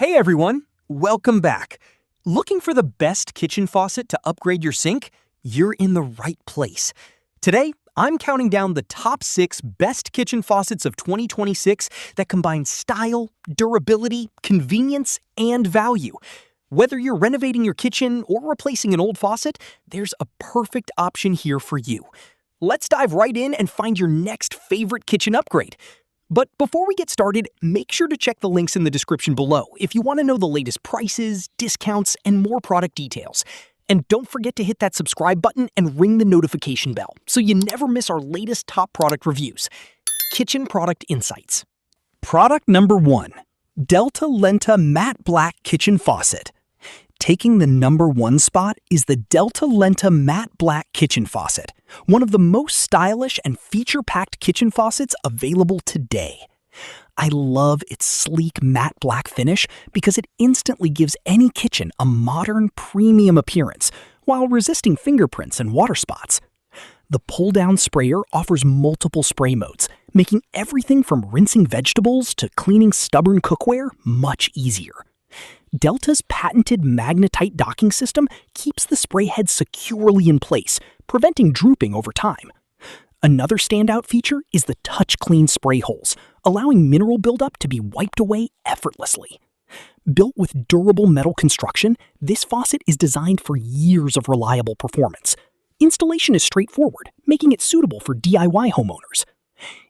Hey everyone, welcome back. Looking for the best kitchen faucet to upgrade your sink? You're in the right place. Today, I'm counting down the top 6 best kitchen faucets of 2026 that combine style, durability, convenience, and value. Whether you're renovating your kitchen or replacing an old faucet, there's a perfect option here for you. Let's dive right in and find your next favorite kitchen upgrade. But before we get started, make sure to check the links in the description below if you want to know the latest prices, discounts, and more product details. And don't forget to hit that subscribe button and ring the notification bell so you never miss our latest top product reviews. Kitchen Product Insights. Product number 1. Delta Lenta Matte Black Kitchen Faucet. Taking the number 1 spot is the Delta Lenta Matte Black Kitchen Faucet, one of the most stylish and feature-packed kitchen faucets available today. I love its sleek matte black finish because it instantly gives any kitchen a modern, premium appearance while resisting fingerprints and water spots. The pull-down sprayer offers multiple spray modes, making everything from rinsing vegetables to cleaning stubborn cookware much easier. Delta's patented magnetite docking system keeps the spray head securely in place, preventing drooping over time. Another standout feature is the touch clean spray holes, allowing mineral buildup to be wiped away effortlessly. Built with durable metal construction, this faucet is designed for years of reliable performance. Installation is straightforward, making it suitable for DIY homeowners.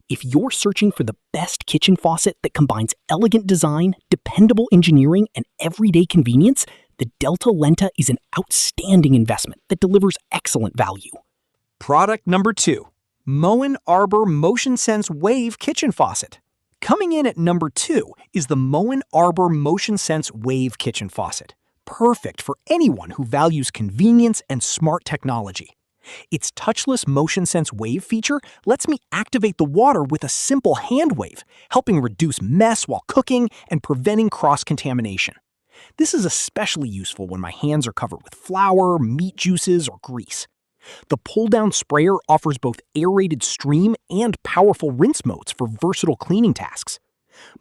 If you're searching for the best kitchen faucet that combines elegant design, dependable engineering, and everyday convenience, the Delta Lenta is an outstanding investment that delivers excellent value. Product number 2. Moen Arbor MotionSense WEWE Kitchen Faucet. Coming in at number 2 is the Moen Arbor MotionSense WEWE Kitchen Faucet, perfect for anyone who values convenience and smart technology. Its touchless MotionSense WEWE feature lets me activate the water with a simple hand wave, helping reduce mess while cooking and preventing cross-contamination. This is especially useful when my hands are covered with flour, meat juices, or grease. The pull-down sprayer offers both aerated stream and powerful rinse modes for versatile cleaning tasks.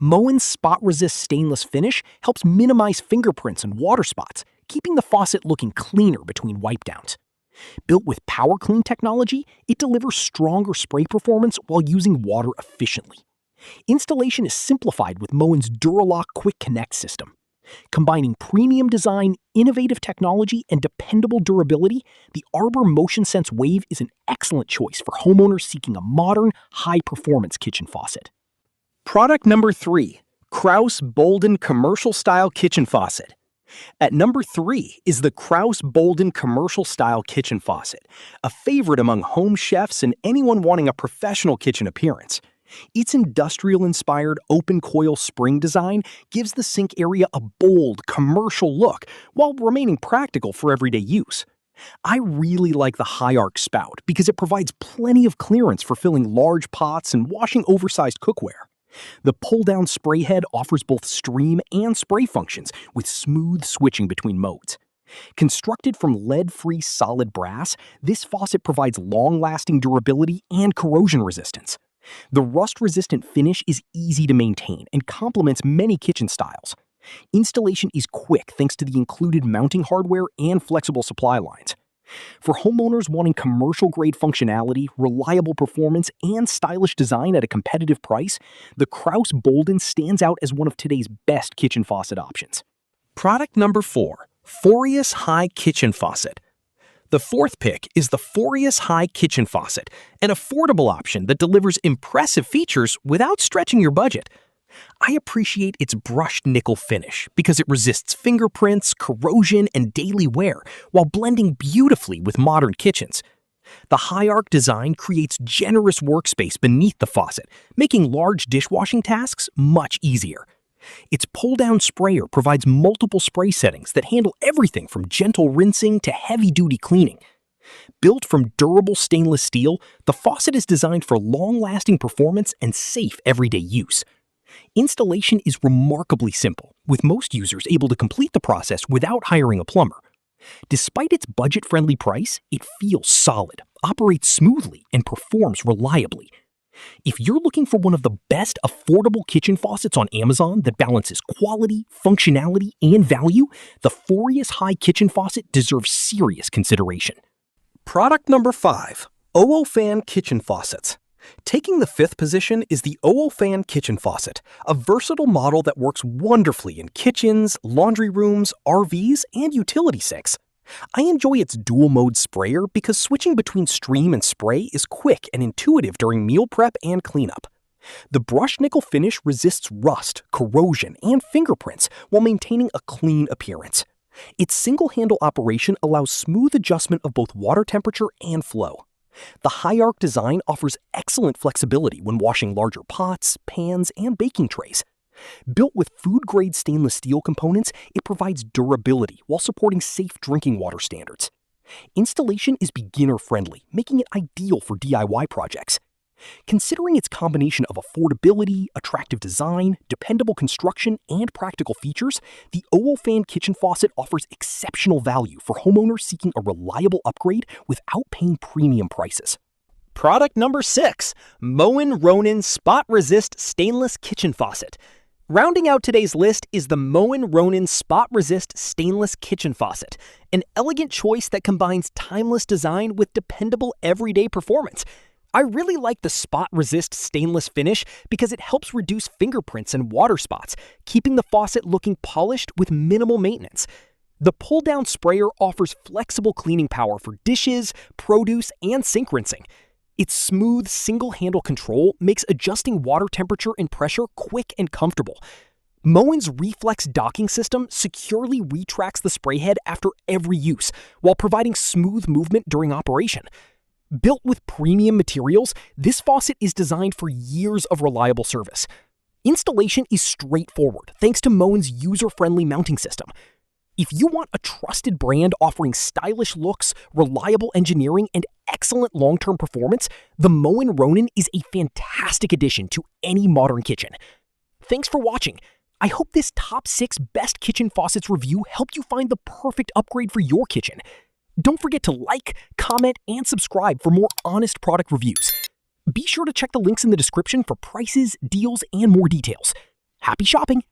Moen's spot-resist stainless finish helps minimize fingerprints and water spots, keeping the faucet looking cleaner between wipe-downs. Built with Power Clean technology, it delivers stronger spray performance while using water efficiently. Installation is simplified with Moen's Duralock Quick Connect system. Combining premium design, innovative technology, and dependable durability, the Arbor MotionSense WEWE is an excellent choice for homeowners seeking a modern, high-performance kitchen faucet. Product number 3. Kraus Bolden Commercial-Style Kitchen Faucet. At number 3 is the Kraus Bolden Commercial-Style Kitchen Faucet, a favorite among home chefs and anyone wanting a professional kitchen appearance. Its industrial-inspired open-coil spring design gives the sink area a bold, commercial look while remaining practical for everyday use. I really like the high-arc spout because it provides plenty of clearance for filling large pots and washing oversized cookware. The pull-down spray head offers both stream and spray functions with smooth switching between modes. Constructed from lead-free solid brass, this faucet provides long-lasting durability and corrosion resistance. The rust-resistant finish is easy to maintain and complements many kitchen styles. Installation is quick thanks to the included mounting hardware and flexible supply lines. For homeowners wanting commercial-grade functionality, reliable performance, and stylish design at a competitive price, the Kraus Bolden stands out as one of today's best kitchen faucet options. Product number 4. Forius High Kitchen Faucet. The fourth pick is the Forius High Kitchen Faucet, an affordable option that delivers impressive features without stretching your budget. I appreciate its brushed nickel finish because it resists fingerprints, corrosion, and daily wear while blending beautifully with modern kitchens. The high-arc design creates generous workspace beneath the faucet, making large dishwashing tasks much easier. Its pull-down sprayer provides multiple spray settings that handle everything from gentle rinsing to heavy-duty cleaning. Built from durable stainless steel, the faucet is designed for long-lasting performance and safe everyday use. Installation is remarkably simple, with most users able to complete the process without hiring a plumber. Despite its budget-friendly price, it feels solid, operates smoothly, and performs reliably. If you're looking for one of the best affordable kitchen faucets on Amazon that balances quality, functionality, and value, the Forius High Kitchen Faucet deserves serious consideration. Product number 5. OOFan Kitchen Faucets. Taking the 5th position is the OOFan Kitchen Faucet, a versatile model that works wonderfully in kitchens, laundry rooms, RVs, and utility sinks. I enjoy its dual-mode sprayer because switching between stream and spray is quick and intuitive during meal prep and cleanup. The brushed nickel finish resists rust, corrosion, and fingerprints while maintaining a clean appearance. Its single-handle operation allows smooth adjustment of both water temperature and flow. The high-arc design offers excellent flexibility when washing larger pots, pans, and baking trays. Built with food-grade stainless steel components, it provides durability while supporting safe drinking water standards. Installation is beginner-friendly, making it ideal for DIY projects. Considering its combination of affordability, attractive design, dependable construction, and practical features, the OOFan Kitchen Faucet offers exceptional value for homeowners seeking a reliable upgrade without paying premium prices. Product number 6. Moen Ronan Spot Resist Stainless Kitchen Faucet. Rounding out today's list is the Moen Ronan Spot Resist Stainless Kitchen Faucet, an elegant choice that combines timeless design with dependable everyday performance. I really like the spot resist stainless finish because it helps reduce fingerprints and water spots, keeping the faucet looking polished with minimal maintenance. The pull-down sprayer offers flexible cleaning power for dishes, produce, and sink rinsing. Its smooth single-handle control makes adjusting water temperature and pressure quick and comfortable. Moen's reflex docking system securely retracts the spray head after every use, while providing smooth movement during operation. Built with premium materials, this faucet is designed for years of reliable service. Installation is straightforward thanks to Moen's user-friendly mounting system. If you want a trusted brand offering stylish looks, reliable engineering, and excellent long-term performance, the Moen Ronan is a fantastic addition to any modern kitchen. Thanks for watching. I hope this top 6 best kitchen faucets review helped you find the perfect upgrade for your kitchen. Don't forget to like, comment, and subscribe for more honest product reviews. Be sure to check the links in the description for prices, deals, and more details. Happy shopping!